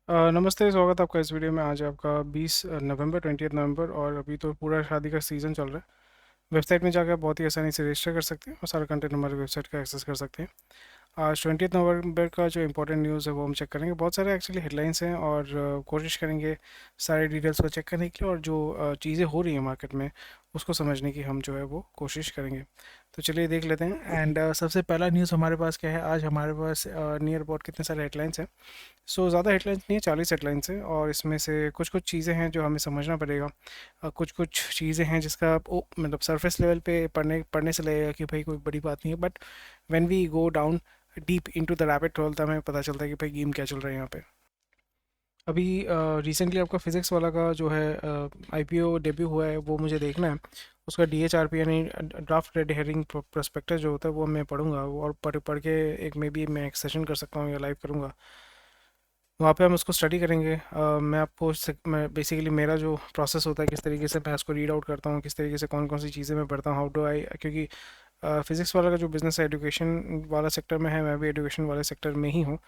नमस्ते, स्वागत है आपका इस वीडियो में। आज है आपका 20 नवंबर 20 नवंबर और अभी तो पूरा शादी का सीज़न चल रहा है। वेबसाइट में जाकर बहुत ही आसानी से रजिस्टर कर सकते हैं और सारा कंटेंट हमारे वेबसाइट का एक्सेस कर सकते हैं। आज 20 नवंबर का जो इंपॉर्टेंट न्यूज़ है वो हम चेक करेंगे। बहुत सारे एक्चुअली हेडलाइंस हैं और कोशिश करेंगे सारे डिटेल्स को चेक करने के लिए, और जो चीज़ें हो रही हैं मार्केट में उसको समझने की हम जो है वो कोशिश करेंगे। तो चलिए देख लेते हैं। एंड सबसे पहला न्यूज़ हमारे पास क्या है, आज हमारे पास नियर अबाउट कितने सारे हेडलाइंस हैं। सो ज़्यादा हेडलाइंस नहीं है, 40 हेडलाइंस हैं और इसमें से कुछ कुछ चीज़ें हैं जो हमें समझना पड़ेगा। कुछ कुछ चीज़ें हैं जिसका आप मतलब सरफेस लेवल पे पढ़ने पढ़ने से लगेगा कि भाई कोई बड़ी बात नहीं है, but when we go down deep into the rabbit hole तब हमें पता चलता है कि भाई गेम क्या चल रहा है यहाँ पे। अभी रिसेंटली आपका फिज़िक्स वाला का जो है आईपीओ डेब्यू हुआ है, वो मुझे देखना है। उसका डीएचआरपी यानी ड्राफ्ट रेड हेरिंग प्रोस्पेक्टस जो होता है वो मैं पढ़ूंगा, और पढ़ पढ़ के एक मे बी मैं एक सेशन कर सकता हूँ या लाइव करूँगा। वहाँ पे हम उसको स्टडी करेंगे। मैं आपको मैं बेसिकली मेरा जो प्रोसेस होता है, किस तरीके से मैं उसको रीड आउट करता हूँ, किस तरीके से कौन कौन सी चीज़ें मैं पढ़ता हूँ, हाउ डू आई, क्योंकि फिज़िक्स वाला का जो बिज़नेस है एजुकेशन वाला सेक्टर में है, मैं भी एजुकेशन वाले सेक्टर में ही हूँ।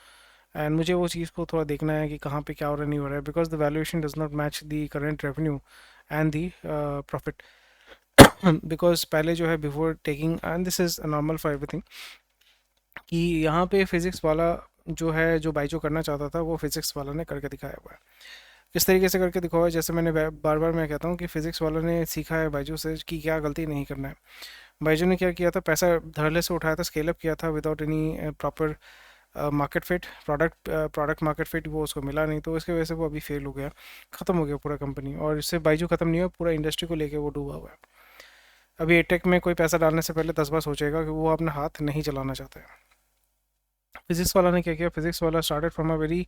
एंड मुझे वो चीज़ को थोड़ा देखना है कि कहाँ पे क्या हो रहा है, नहीं हो रहा है, because the valuation does not match the current revenue and the profit. Because पहले जो है before taking, and this is normal for everything, कि यहाँ पे फिज़िक्स वाला जो है जो बाई जो करना चाहता था वो फिज़िक्स वाला ने करके दिखाया हुआ है। किस तरीके से करके दिखाया है, जैसे मैंने बार बार मैं कहता हूँ कि फिज़िक्स वालों ने सीखा है बायजू से कि क्या गलती नहीं करना है। बायजू ने क्या किया था, पैसा धड़ल्ले से उठाया था, स्केल अप किया था without any proper market fit, product market fit वो उसको मिला नहीं, तो इसकी वजह से वो अभी फेल हो गया, ख़त्म हो गया पूरा कंपनी। और इससे बायजू ख़त्म नहीं हुआ, पूरा इंडस्ट्री को लेके वो डूबा हुआ है। अभी एटेक में कोई पैसा डालने से पहले 10 बार सोचेगा कि वो अपना हाथ नहीं चलाना चाहता है। फिजिक्स वाला ने क्या किया, फिजिक्स वाला started from a very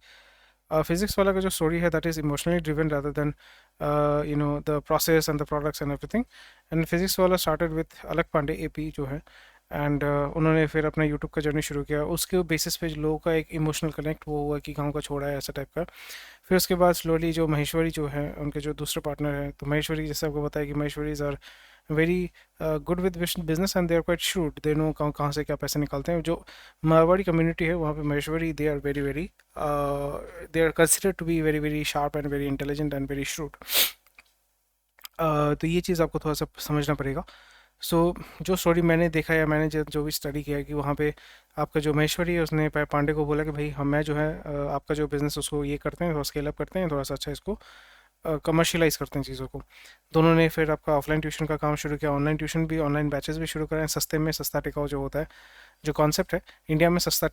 physics वाला का जो स्टोरी है that is emotionally driven rather than the process and the products and everything. And physics वाला started with Alakh Pandey AP जो है। एंड उन्होंने फिर अपना यूट्यूब का जर्नी शुरू किया, उसके बेसिस पे लोगों का एक इमोशनल कनेक्ट वो हुआ कि गाँव का छोड़ा है ऐसा टाइप का। फिर उसके बाद स्लोली जो महेश्वरी जो है उनके जो दूसरे पार्टनर हैं, तो महेश्वरी जैसे आपको बताया कि Maheshwaris are very good with business and they are quite shrewd, they know कहाँ कहाँ से क्या पैसे निकालते हैं। जो मारवाड़ी कम्युनिटी है वहाँ पे Maheshwari they are very very they are consider to be very very sharp and very intelligent and very shrewd. तो ये चीज़ आपको थोड़ा सा समझना पड़ेगा। सो जो स्टोरी मैंने देखा या मैंने जो भी स्टडी किया है कि वहाँ पे आपका जो महेश्वरी है उसने पांडे को बोला कि भाई हम मैं जो है आपका जो बिज़नेस उसको ये करते हैं, थोड़ा स्केल अप करते हैं, थोड़ा सा अच्छा इसको कमर्शियलाइज़ करते हैं चीज़ों को। दोनों ने फिर आपका ऑफलाइन ट्यूशन का काम शुरू किया, ऑनलाइन ट्यूशन भी, ऑनलाइन बैचेस भी शुरू कराएं, सस्ते में सस्ता टिकाऊ जो होता है, जो कॉन्सेप्ट है इंडिया में, सस्ता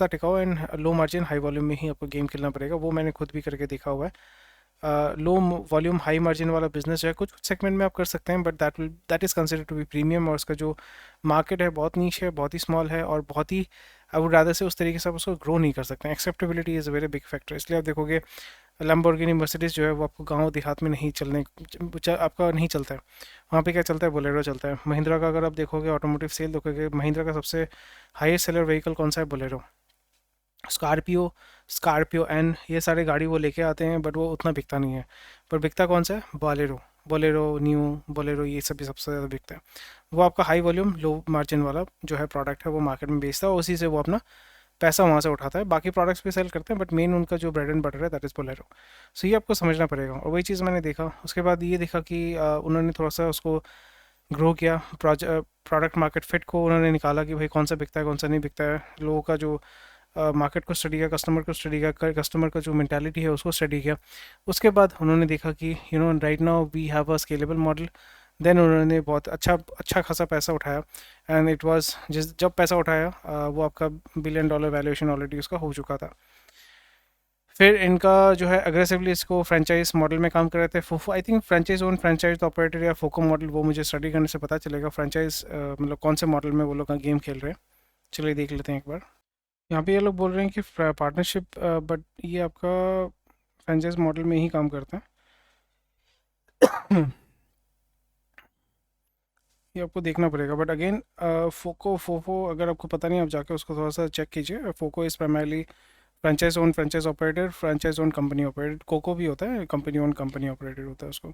टिकाऊ and low margin high volume में ही आपको गेम खेलना पड़ेगा। वो मैंने खुद भी करके देखा हुआ है। लो वॉल्यूम हाई मार्जिन वाला बिजनेस जो है कुछ कुछ सेगमेंट में आप कर सकते हैं, but that is consider to be premium, और उसका जो मार्केट है बहुत नीश है, बहुत ही स्मॉल है, और बहुत ही आई वुड रादर से उस तरीके से आप उसको ग्रो नहीं कर सकते हैं। Acceptability is a very big factor, इसलिए आप देखोगे लैम्बोर्गिनी मर्सिडीज जो है वो आपको गांव देहात में नहीं आपका नहीं चलता है। वहाँ पे क्या चलता है, बोलेरो चलता है। महिंद्रा का अगर आप देखोगे ऑटोमोटिव सेल देखोगे, महिंद्रा का सबसे हाईएस्ट सेलर व्हीकल कौन सा है, बोलेरो। स्कॉर्पियो, स्कॉर्पियो एन, ये सारे गाड़ी वो लेके आते हैं, बट वो उतना बिकता नहीं है। पर बिकता कौन सा है, बोलेरो। बोलेरो न्यू, बोलेरो, ये सभी सबसे ज़्यादा बिकता है। वो आपका हाई वॉल्यूम लो मार्जिन वाला जो है प्रोडक्ट है वो मार्केट में बेचता है, और उसी से वो अपना पैसा वहाँ से उठाता है। बाकी प्रोडक्ट्स भी सेल करते हैं, बट मेन उनका जो ब्रेड एंड बटर है दैट इज़ बोलेरो। सो ये आपको समझना पड़ेगा, और वही चीज़ मैंने देखा। उसके बाद ये देखा कि उन्होंने थोड़ा सा उसको ग्रो किया, प्रोडक्ट मार्केट फिट को उन्होंने निकाला कि भाई कौन सा बिकता है कौन सा नहीं बिकता है। लोगों का जो मार्केट को स्टडी किया, कस्टमर को स्टडी किया, कस्टमर का जो मेंटालिटी है उसको स्टडी किया। उसके बाद उन्होंने देखा कि right now we have a scalable model. Then उन्होंने बहुत अच्छा अच्छा खासा पैसा उठाया, एंड इट वाज जिस जब पैसा उठाया वो आपका $1 बिलियन वैल्यूएशन ऑलरेडी उसका हो चुका था। फिर इनका जो है अग्रेसिवली इसको फ्रेंचाइज मॉडल में काम कर रहे थे। FOFO, I think franchise own franchise operator या फोको मॉडल, वो मुझे स्टडी करने से पता चलेगा फ्रेंचाइज मतलब कौन से मॉडल में वो लोग गेम खेल रहे हैं। चलिए देख लेते हैं एक बार। यहाँ पे ये लोग बोल रहे हैं कि पार्टनरशिप, बट ये आपका फ्रेंचाइज मॉडल में ही काम करता है। ये आपको देखना पड़ेगा, बट अगेन फोको फोफो अगर आपको पता नहीं, आप जाके उसको थोड़ा सा चेक कीजिए। FOCO is primarily franchise own company operated. COCO भी होता है कंपनी ओन कंपनी ऑपरेटेड होता है उसको।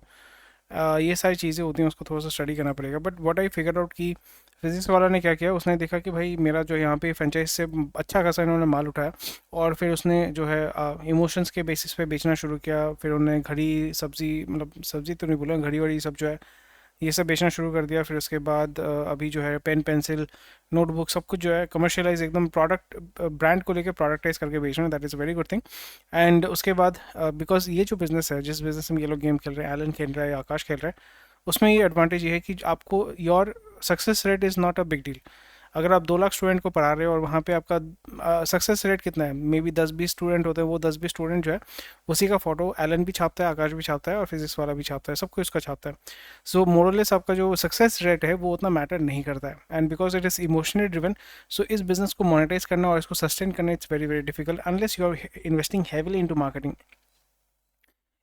ये सारी चीज़ें होती हैं, उसको थोड़ा सा स्टडी करना पड़ेगा। But what I figure out कि फिजिक्स वाला ने क्या किया, उसने देखा कि भाई मेरा जो यहाँ पे फ्रेंचाइज से अच्छा खासा इन्होंने माल उठाया, और फिर उसने जो है इमोशंस के बेसिस पे बेचना शुरू किया। फिर उन्होंने घड़ी सब्जी, मतलब सब्जी तो नहीं बोला, घड़ी वड़ी सब जो है ये सब बेचना शुरू कर दिया। फिर उसके बाद अभी जो है पेन पेंसिल नोटबुक सब कुछ जो है कमर्शियलाइज एकदम प्रोडक्ट ब्रांड को लेकर प्रोडक्टाइज करके बेच रहे हैं। That is a very good thing. And उसके बाद बिकॉज ये जो बिज़नेस है, जिस बिज़नेस में ये लोग गेम खेल रहे हैं, एलन खेल रहा है या आकाश खेल रहा है, उसमें ये एडवांटेज ये है कि आपको your success rate is not a big deal. अगर आप 2 लाख स्टूडेंट को पढ़ा रहे हो और वहाँ पे आपका सक्सेस रेट कितना है, मे बी 10-20 स्टूडेंट होते हैं, वो 10-20 स्टूडेंट जो है उसी का फोटो एलन भी छापता है, आकाश भी छापता है और फिजिक्स वाला भी छापता है, सब कुछ उसका छापता है। सो मोरलेस आपका जो सक्सेस रेट है वो उतना मैटर नहीं करता है। And because it is emotionally driven, so इस बिजनेस को मोनेटाइज करना और इसको सस्टेन करना it's very very difficult unless you are investing heavily into marketing.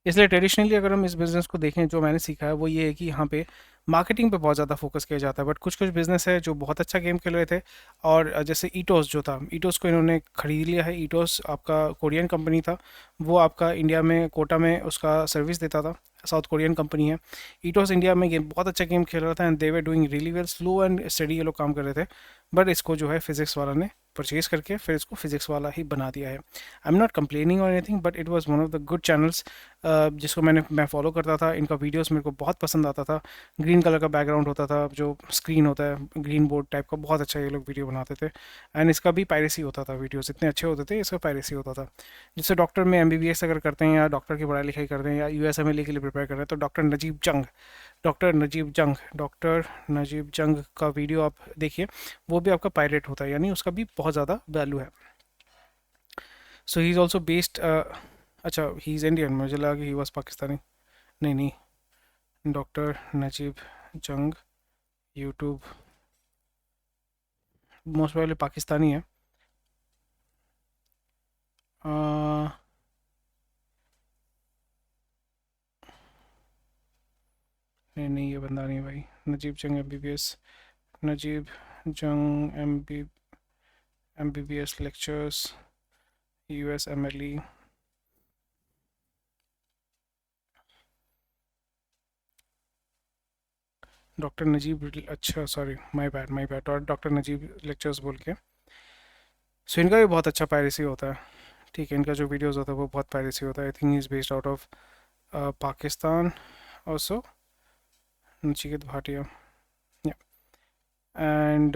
इसलिए ट्रेडिशनली अगर हम इस बिज़नेस को देखें, जो मैंने सीखा है वो ये है कि यहाँ पे मार्केटिंग पे बहुत ज़्यादा फोकस किया जाता है। बट कुछ कुछ बिज़नेस है जो बहुत अच्छा गेम खेल रहे थे, और जैसे ईटोस जो था, ईटोस को इन्होंने खरीद लिया है। ईटोस आपका कोरियन कंपनी था, वो आपका इंडिया में कोटा में उसका सर्विस देता था, साउथ कोरियन कंपनी है। ईटोस इंडिया में गेम बहुत अच्छा गेम खेल रहा था and they were doing really well, slow and study ये लोग काम कर रहे थे। बट इसको जो है फिजिक्स वाला ने परचेज करके फिर इसको फिजिक्स वाला ही बना दिया है। आई एम नॉट कंप्लेनिंग और anything, but it was one of the good channels जिसको मैं फॉलो करता था। इनका वीडियोस मेरे को बहुत पसंद आता था। ग्रीन कलर का बैकग्राउंड होता था, जो स्क्रीन होता है ग्रीन बोर्ड टाइप का, बहुत अच्छा ये लोग वीडियो बनाते थे। एंड इसका भी पायरेसी होता था, वीडियोस इतने अच्छे होते थे, इसका पायरेसी होता था। जिससे डॉक्टर में एमबीबीएस अगर करते हैं या डॉक्टर की पढ़ाई लिखाई करते हैं या यूएसएमएलए के लिए प्रिपेयर कर रहे हैं, तो डॉक्टर नजीब जंग का वीडियो आप देखिए, वो भी आपका पायरेट होता है, यानी उसका भी बहुत ज़्यादा वैल्यू है। सो ही इज़ ऑल्सो बेस्ड, अच्छा ही इज़ इंडियन, मुझे लगा कि ही वॉज पाकिस्तानी। नहीं नहीं, डॉक्टर नजीब जंग यूट्यूब, मोस्ट प्रोबेबली पाकिस्तानी है। नहीं नहीं, ये बंदा नहीं भाई। Najeeb Jung MBBS, Najeeb Jung MBBS lectures USMLE. Doctor Najeeb, अच्छा सॉरी, माय बैड, और डॉक्टर नजीब लेक्चर्स बोल के। सो इनका भी बहुत अच्छा पायरेसी होता है। ठीक है, इनका जो वीडियोस होता है वो बहुत पायरेसी होता है। I think he is based out of Pakistan also, Nachiket Bhatia. And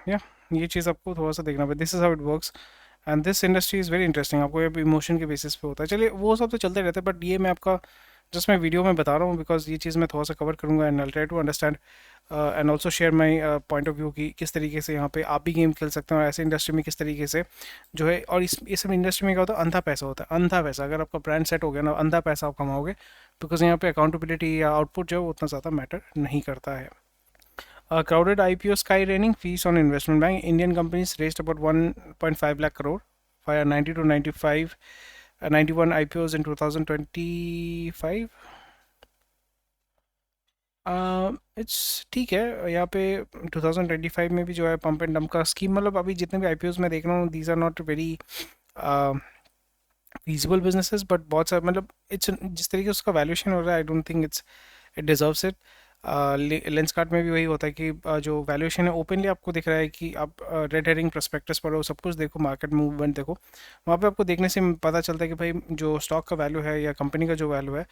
या ये चीज़ आपको थोड़ा सा देखना पड़ेगा, this is how it works. And this industry is very interesting. आपको ये इमोशन के बेसिस पे होता है, चलिए वो सब तो चलते रहते हैं, बट ये मैं आपका जस्ट मैं वीडियो में बता रहा हूँ बिकॉज ये चीज़ मैं थोड़ा सा कवर करूँगा and I try to understand and also share my point of view कि किस तरीके से यहाँ पे आप भी गेम खेल सकते हैं और ऐसे इंडस्ट्री में किस तरीके से जो है। और इस सब इंडस्ट्री में क्या होता है, अंधा पैसा होता है, अंधा पैसा। अगर आपका ब्रांड सेट हो गया ना, अंधा पैसा आप कमाओगे, बिकॉज यहाँ पे अकाउंटेबिलिटी या आउटपुट जो है वो उतना ज़्यादा मैटर नहीं करता है। Crowded IPO skyraining, fees on investment bank. Indian companies raised about 1.5 lakh crore via 90 to 95, 91 IPOs in 2025. It's ठीक है, यहाँ पे 2025 में भी जो है पंप एंड डंप का स्कीम, मतलब अभी जितने भी आईपीओज मैं देख रहा हूँ these are not very feasible businesses, but बहुत सारे मतलब इट्स जिस तरीके से उसका वैल्यूएशन हो रहा है, आई don't think it deserves it. Lens card में भी वही होता है कि जो वैल्यूएशन है ओपनली आपको दिख रहा है कि आप रेड हेरिंग प्रोस्पेक्टस पढ़ो, सब कुछ देखो, मार्केट मूवमेंट देखो, वहाँ पे आपको देखने से पता चलता है कि भाई जो स्टॉक का वैल्यू है या कंपनी का जो वैल्यू है,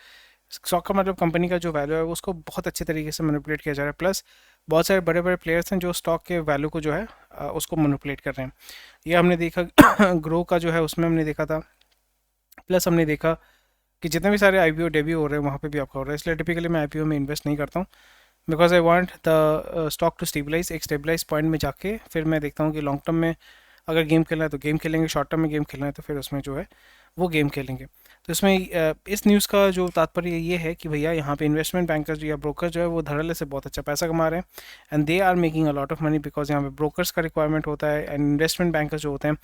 स्टॉक का मतलब कंपनी का जो वैल्यू है उसको बहुत अच्छे तरीके से मैनिपुलेट किया जा रहा है। प्लस बहुत सारे बड़े बड़े प्लेयर्स हैं जो स्टॉक के वैल्यू को जो है उसको मैनिपुलेट कर रहे हैं। ये हमने देखा ग्रो का जो है उसमें हमने देखा था। प्लस हमने देखा कि जितने भी सारे आईपीओ डेब्यू हो रहे हैं वहाँ पे भी आपका हो रहा है। इसलिए टिपिकली मैं आईपीओ में इन्वेस्ट नहीं करता हूँ, because I want the stock to stabilise. एक स्टेबलाइज पॉइंट में जाके फिर मैं देखता हूँ कि लॉन्ग टर्म में अगर गेम खेलना है तो गेम खेलेंगे, शॉर्ट टर्म में गेम खेलना है तो फिर उसमें जो है वो गेम खेलेंगे। तो इसमें इस न्यूज़ का जो तात्पर्य ये है कि भैया यहाँ पे इन्वेस्टमेंट बैंकर्स या ब्रोकर जो है वो धड़ल्ले से बहुत अच्छा पैसा कमा रहे हैं and they are making a lot of money, because यहाँ पे ब्रोकर्स का रिक्वायरमेंट होता है एंड इन्वेस्टमेंट बैंकर्स जो होते हैं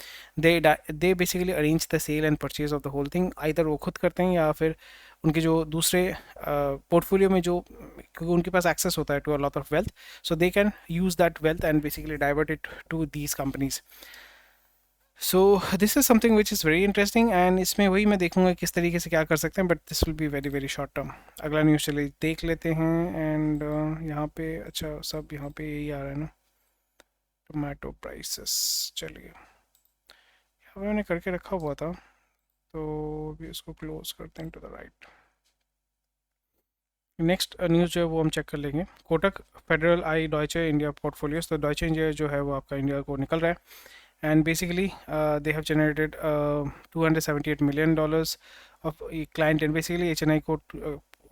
they basically arrange the sale and purchase of the whole thing. Either वो खुद करते हैं या फिर उनके जो दूसरे पोर्टफोलियो में जो, क्योंकि उनके पास एक्सेस होता है to a lot of wealth, so they can use that wealth and basically divert it to these companies. So this is something which is very interesting, and इसमें वही मैं देखूंगा किस तरीके से क्या कर सकते हैं, but this will be very very short term. अगला न्यूज़ चलिए देख लेते हैं। एंड यहाँ पे अच्छा सब यहाँ पे यही आ रहा है ना, टोमेटो प्राइसेस। चलिए यहाँ पे मैंने करके रखा हुआ था, तो अभी इसको क्लोज करते हैं to the right. Next news जो है वो हम चेक कर लेंगे। कोटक फेडरल आई डॉयचे इंडिया पोर्टफोलियोज, तो डॉयचे इंडिया जो है वो आपका इंडिया को निकल रहा है। And basically they have generated $278 million of client, and basically HNI को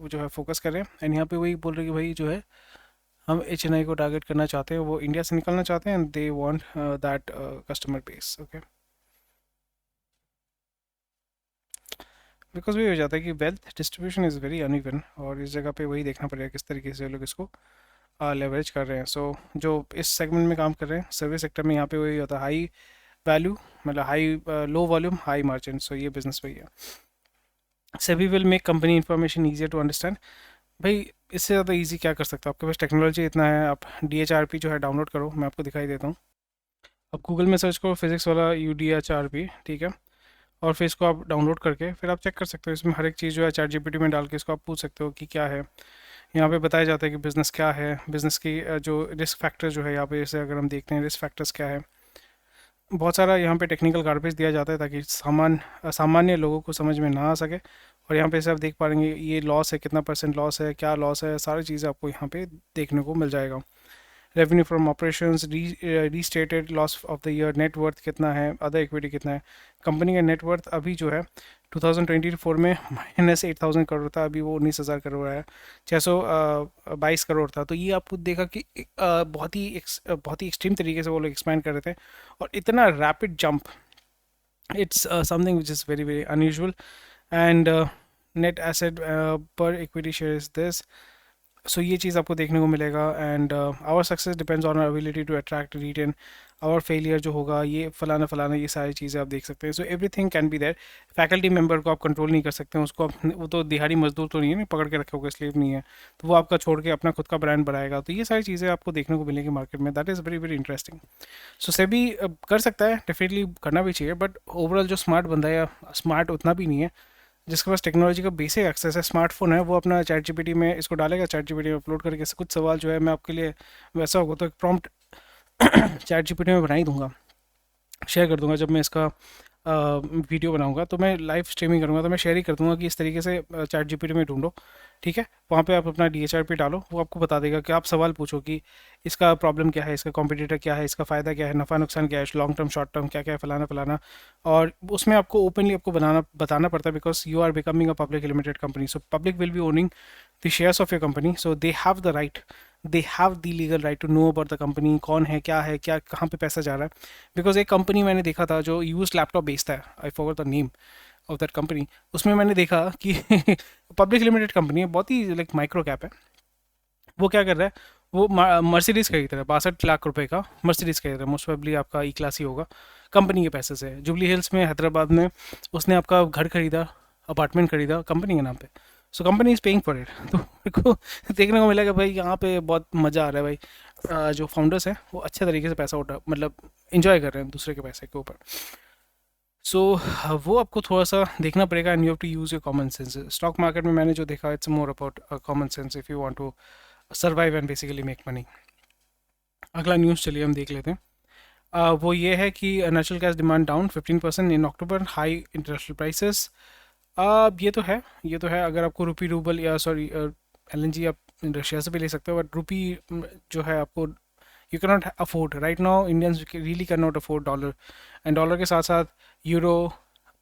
जो है फोकस कर रहे हैं। एंड यहाँ पे वही बोल रहे हैं कि भाई जो है हम HNI को टारगेट करना चाहते हैं, वो इंडिया से निकलना चाहते हैं, and they want that customer base. Okay, because वही हो जाता है कि wealth distribution is very uneven, और इस जगह पे वही देखना पड़ेगा किस तरीके से लोग इसको लेवरेज कर रहे हैं। सो जो इस सेगमेंट में काम कर रहे हैं सर्विस सेक्टर में, यहाँ पे वही होता है हाई वैल्यू, मतलब high low volume high margin. So ये बिजनेस वही है। SEBI will make company information easier to understand. भाई इससे ज़्यादा इजी क्या कर सकते हो, आपके पास टेक्नोलॉजी इतना है। आप DHRP जो है डाउनलोड करो, मैं आपको दिखाई देता हूँ। आप गूगल में सर्च करो फिजिक्स वाला UDHRP, ठीक है, और फिर इसको आप डाउनलोड करके फिर आप चेक कर सकते हो। इसमें हर एक चीज़ जो है ChatGPT में डाल के इसको आप पूछ सकते हो कि क्या है। यहाँ पे बताया जाता है कि बिज़नेस क्या है, बिज़नेस की जो रिस्क फैक्टर जो है यहाँ पे, जैसे अगर हम देखते हैं रिस्क फैक्टर्स क्या है, बहुत सारा यहाँ पे टेक्निकल गार्बेज दिया जाता है ताकि सामान्य लोगों को समझ में ना आ सके। और यहाँ पे से आप देख पाएंगे ये लॉस है, कितना % लॉस है, क्या लॉस है, सारी चीज़ें आपको यहाँ पे देखने को मिल जाएगा। Revenue from operations, restated loss of the year, net worth कितना है, अदर इक्विटी कितना है। कंपनी का नेट वर्थ अभी जो है 2024 में -8,000 करोड़ था, अभी वो 19,000 करोड़ है, 622 करोड़ था। तो ये आपको देखा कि बहुत ही एक्सट्रीम तरीके से वो लोग एक्सपैंड कर रहे थे, और इतना rapid jump, it's something which is very very unusual. And net asset पर equity share is this. So ये चीज़ आपको देखने को मिलेगा। And our success depends on our ability to attract retain, our failure जो होगा ये फलाना फलाना, ये सारी चीज़ें आप देख सकते हैं। So everything can be there. Faculty member को आप कंट्रोल नहीं कर सकते हैं, उसको आप, वो तो दिहाड़ी मजदूर तो नहीं है, नहीं पकड़ के रखे होगा, स्लेव नहीं है, तो वो आपका छोड़ के अपना खुद का ब्रांड बढ़ाएगा। तो ये सारी चीज़ें आपको देखने को मिलेंगी मार्केट में, that is very very interesting. So SEBI कर सकता है, डेफिनेटली करना भी चाहिए, बट ओवरऑल जो स्मार्ट बंदा है, या स्मार्ट उतना भी नहीं है, जिसके पास टेक्नोलॉजी का बेसिक एक्सेस है, स्मार्टफोन है, वो अपना ChatGPT में इसको डालेगा, ChatGPT में अपलोड करके कुछ सवाल जो है मैं आपके लिए वैसा होगा तो एक प्रॉम्प्ट ChatGPT में बना ही दूंगा, शेयर कर दूंगा। जब मैं इसका वीडियो बनाऊंगा तो मैं लाइव स्ट्रीमिंग करूंगा, तो मैं शेयर ही कर दूंगा कि इस तरीके से ChatGPT में ढूंढो, ठीक है। वहाँ पे आप अपना DHRP डालो, वो आपको बता देगा कि आप सवाल पूछो कि इसका प्रॉब्लम क्या है, इसका कॉम्पिटिटर क्या है, इसका फ़ायदा क्या है, नफ़ा नुकसान क्या है, लॉन्ग टर्म शॉर्ट टर्म क्या क्या है, फलाना फलाना। और उसमें आपको ओपनली आपको बताना पड़ता है, because you are becoming a public limited company, so public will be owning the shares of your company, so they have the right, they have the legal right to know about the company, कौन है, क्या कहाँ पे पैसा जा रहा है। Because एक कंपनी मैंने देखा था जो यूज लैपटॉप बेचता है, I forgot the name of that company. उसमें मैंने देखा कि पब्लिक लिमिटेड कंपनी है, बहुत ही लाइक माइक्रो कैप है। वो क्या कर रहा है, वो मर्सिडीज़ खरीद रहा है, 62 लाख रुपए का मर्सिडीज़ खरीद रहा है, मोस्ट प्रोबेबली आपका ई क्लास ही होगा, कंपनी के पैसे से। जुबली हिल्स में हैदराबाद में उसने आपका घर खरीदा, अपार्टमेंट खरीदा कंपनी के नाम पे। So company is paying for it. तो मेरे को देखने को मिला कि भाई यहाँ पे बहुत मज़ा आ रहा है भाई। जो फाउंडर्स हैं वो अच्छे तरीके से पैसा उठा, मतलब इंजॉय कर रहे हैं दूसरे के पैसे के ऊपर। सो वो आपको थोड़ा सा देखना पड़ेगा, and you have to use your common sense. Stock market में मैंने जो देखा, it's more about common sense if you want to survive and basically make money. अगला न्यूज़ चलिए हम देख लेते हैं। वो ये है कि natural gas demand down 15% in October, high international prices. ये तो है अगर आपको रुपी रूबल या सॉरी LNG आप रशिया से भी ले सकते हो, बट रुपी जो है आपको you can not afford right now, Indians really can not afford dollar. And dollar के साथ साथ euro,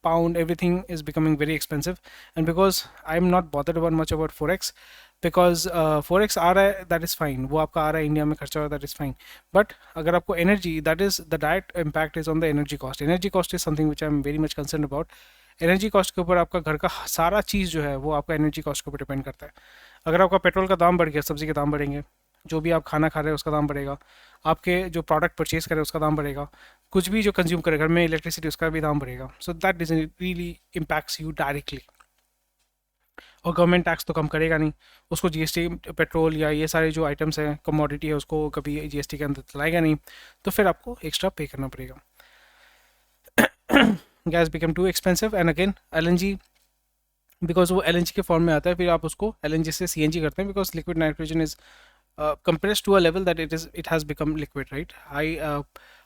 pound, everything is becoming very expensive. And because I'm not bothered about much about forex, because forex आ रहा है, that is fine, वो आपका आ रहा है India में खर्चा हो रहा है, that is fine. But अगर आपको energy, that is the direct impact is on the energy cost. Energy cost is something which I'm very much concerned about. Energy cost के ऊपर आपका घर का सारा चीज़ जो है वो आपका एनर्जी कॉस्ट के ऊपर डिपेंड करता है। अगर आपका पेट्रोल का दाम बढ़ गया, सब्जी के दाम बढ़ेंगे, जो भी आप खाना खा रहे हैं उसका दाम बढ़ेगा, आपके जो प्रोडक्ट परचेज करें उसका दाम बढ़ेगा, कुछ भी जो कंज्यूम करे घर में इलेक्ट्रिसिटी उसका भी दाम बढ़ेगा। So that does really impacts you directly. और गवर्नमेंट टैक्स तो कम करेगा नहीं, उसको GST, पेट्रोल या ये सारे जो आइटम्स हैं, कमोडिटी है, उसको कभी GST के अंदर चलाएगा नहीं, तो फिर आपको एक्स्ट्रा पे करना पड़ेगा। Gas become too expensive and again LNG, because वो एलएनजी के फॉर्म में आता है, फिर आप उसको एलएनजी से सीएनजी करते हैं, because liquid nitrogen is compressed to a level that it has become liquid, right?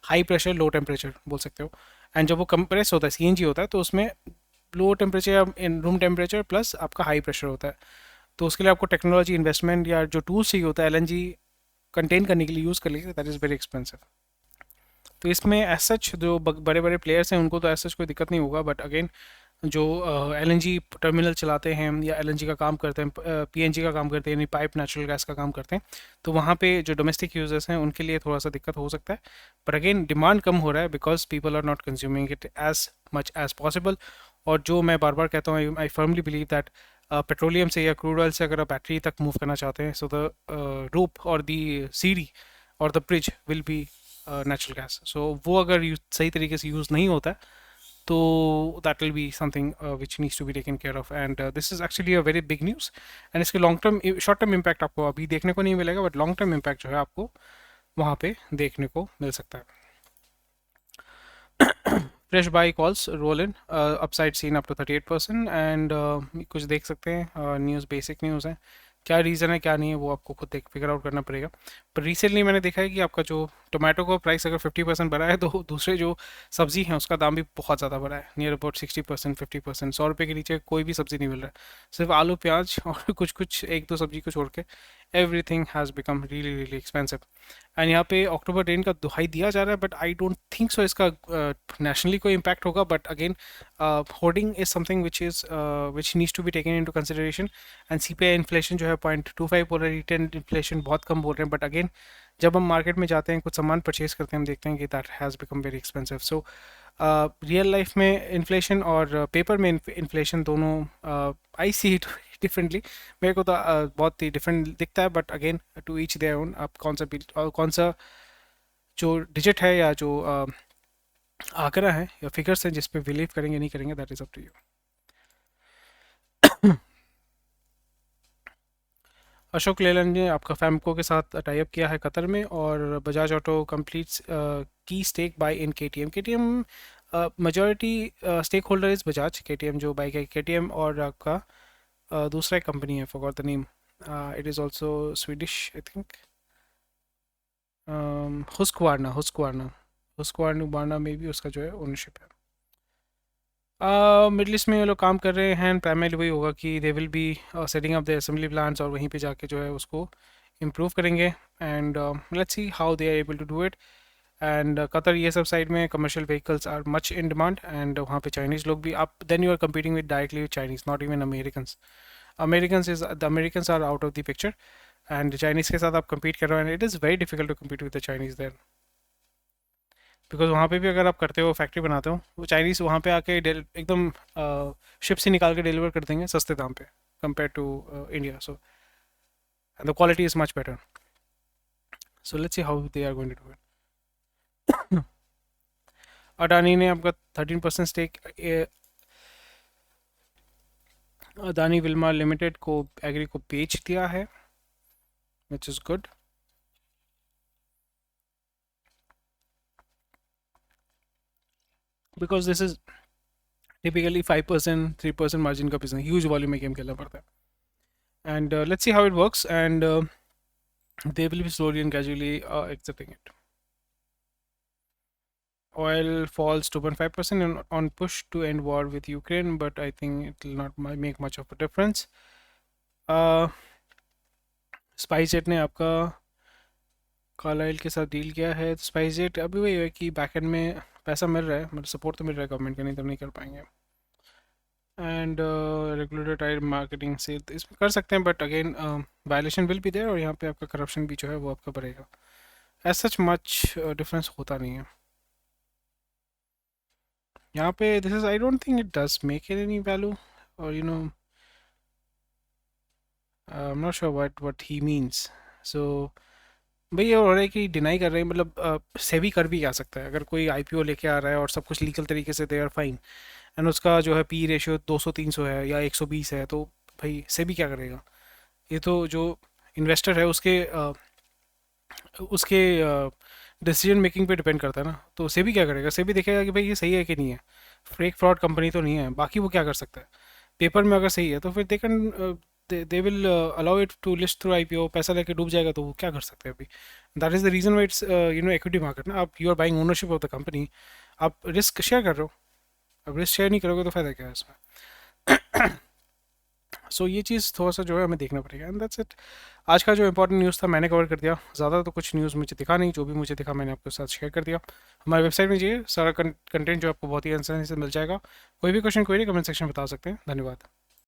High pressure low temperature बोल सकते हो. एंड जब वो कंप्रेस होता है, सीएनजी होता है, तो उसमें लो टेम्परेचर या इन रूम टेम्परेचर प्लस आपका हाई प्रेशर होता है. तो उसके लिए आपको टेक्नोलॉजी इन्वेस्टमेंट या जो टूल्स चाहिए होता है एलएनजी कंटेन करने के लिए यूज़ कर लीजिए, दैट इज़ वेरी एक्सपेंसिव. तो इसमें एज सच जो बड़े बड़े प्लेयर्स हैं उनको तो एज सच कोई दिक्कत नहीं होगा, बट अगेन जो एलएनजी टर्मिनल चलाते हैं या एलएनजी का काम करते हैं, पीएनजी का काम करते हैं, यानी पाइप नेचुरल गैस का काम करते हैं, तो वहाँ पे जो डोमेस्टिक यूजर्स हैं उनके लिए थोड़ा सा दिक्कत हो सकता है. पर अगेन डिमांड कम हो रहा है because people are not consuming it as much as possible. और जो मैं बार बार कहता हूँ, I firmly believe that petroleum से या क्रूड ऑयल से अगर आप बैटरी तक मूव करना चाहते हैं, सो द रोप और दी सीढ़ी और the bridge will be natural gas. So वो अगर सही तरीके से यूज़ नहीं होता है तो that will be something which needs to be taken care of, and this is actually a very big news. And इसके long term short term impact आपको अभी देखने को नहीं मिलेगा, बट लॉन्ग टर्म इम्पैक्ट जो है आपको वहाँ पे देखने को मिल सकता है. Fresh buy calls roll in upside seen up to 38%. एंड कुछ देख सकते हैं, न्यूज़ बेसिक न्यूज़ है, क्या रीज़न है क्या नहीं है वो आपको खुद देख फिगर आउट करना पड़ेगा. पर रिसेंटली मैंने देखा है कि आपका जो टोमेटो का प्राइस अगर 50% बढ़ा है, तो दूसरे जो सब्जी हैं उसका दाम भी बहुत ज़्यादा बढ़ा है, नियर अबाउट 60% 50%. 100 रुपये के नीचे कोई भी सब्ज़ी नहीं मिल रहा है, सिर्फ आलू प्याज और कुछ एक दो सब्जी को छोड़ के everything has become really really expensive. And यहाँ पे अक्टूबर रेन का दुहाई दिया जा रहा है, but I don't think so इसका नेशनली कोई इम्पैक्ट होगा. But again hoarding is something which needs to be taken into consideration. And CPI inflation जो है 0.25 बोल रहे हैं, रिटेन इन्फ्लेशन बहुत कम बोल रहे हैं. बट अगेन जब हम मार्केट में जाते हैं कुछ सामान परचेज करते हैं, हम देखते हैं कि that has become very expensive. So real life में इन्फ्लेशन और पेपर में इन्फ्लेशन दोनों आई सी इट डिफरेंटली. मेरे को तो बहुत ही डिफरेंट दिखता है, but again to each their own. आप कौन सा जो डिजिट है या जो आंकड़ा है या फिगर्स हैं जिस पे बिलीव करेंगे नहीं करेंगे, that is up to you. Ashok Leyland ने आपका फैमको के साथ टाई अप किया है कतर में, और बजाज ऑटो कंप्लीट्स की stake buy in KTM. KTM majority stake holder is Bajaj. KTM जो बाइक है केटीएम, और आपका दूसरा एक कंपनी है, forgot the name, it is also Swedish I think, Husqvarna में भी उसका जो है ओनरशिप है. मिडल ईस्ट में ये लोग काम कर रहे हैं, प्राइमरी वही होगा कि they will be setting up the assembly plants, और वहीं पे जाके जो है उसको इम्प्रूव करेंगे. And let's see how they are able to do it. And Qatar ये सब साइड में commercial vehicles are much in demand, and वहाँ पे चाइनीज़ लोग भी आप then you are competing with directly with Chinese, not even Americans. Americans are out of the picture, and Chinese के साथ आप कम्पीट कर रहे हो, and it is very difficult to compete with the Chinese there. Because वहाँ पे भी अगर आप करते हो, फैक्ट्री बनाते हो, वो चाइनीज़ वहाँ पे आके एकदम शिप से निकाल के डिलीवर कर देंगे सस्ते दाम पे compare to India. So the quality is much better. So let's see how they are going to do it. Adani ने आपका 13% स्टेक अदानी विल्मा लिमिटेड को एग्री को बेच दिया है, which is good. Because this is typically 5% 3% margin का business, huge volume में game खेलना पड़ता है. And let's see how it works, and they will be slowly and gradually exiting it. Oil falls 2.5% on push to end war with Ukraine, but I think it will not make much of a difference. SpiceJet ने आपका Carlisle के साथ deal किया है. SpiceJet अभी वही है कि बैकएंड में पैसा मिल रहा है, मतलब सपोर्ट तो मिल रहा है गवर्नमेंट का, नहीं तो नहीं कर पाएंगे. एंड रेगुलेटर टाइप मार्केटिंग से इसमें कर सकते हैं, बट अगेन वायलेशन विल भी देयर, और यहाँ पे आपका करप्शन भी जो है वो आपका बढ़ेगा. एज सच मच डिफरेंस होता नहीं है यहाँ पे. This is I don't think it does make it any value, और you know I am not sure what he means. So भाई ये हो रहा है कि डिनाई कर रहे हैं, मतलब सेबी कर भी जा सकता है. अगर कोई आईपीओ लेके आ रहा है और सब कुछ लीगल तरीके से, दे आर फाइन, एंड उसका जो है पी रेशियो 200-300 है या 120 है, तो भाई सेबी क्या करेगा? ये तो जो इन्वेस्टर है उसके डिसीजन मेकिंग पे डिपेंड करता है ना. तो सेबी क्या करेगा? सेबी देखेगा कि भाई ये सही है कि नहीं है. फेक फ्रॉड कंपनी तो नहीं है, बाकी वो क्या कर सकता है? पेपर में अगर सही है तो फिर they can, they will allow it to list through IPO, पैसा लेके डूब जाएगा तो वो क्या कर सकते हैं अभी? That is the reason why it's equity market ना, आप you are buying ownership of the company, आप रिस्क शेयर कर रहे हो। अब रिस्क शेयर नहीं करोगे तो फ़ायदा क्या है इसमें? सो ये चीज़ थोड़ा सा जो है हमें देखना पड़ेगा, एंड दैट्स इट। आज का जो इंपॉर्टेंट न्यूज़ था मैंने कवर कर दिया, ज़्यादा तो कुछ न्यूज़ मुझे दिखा नहीं, जो भी मुझे दिखा मैंने आपके साथ शेयर कर दिया। हमारे वेबसाइट में जाइए, सारा कंटेंट जो आपको बहुत ही आसानी से मिल जाएगा। कोई भी क्वेश्चन, कोई भी कमेंट सेक्शन में बता सकते हैं। धन्यवाद।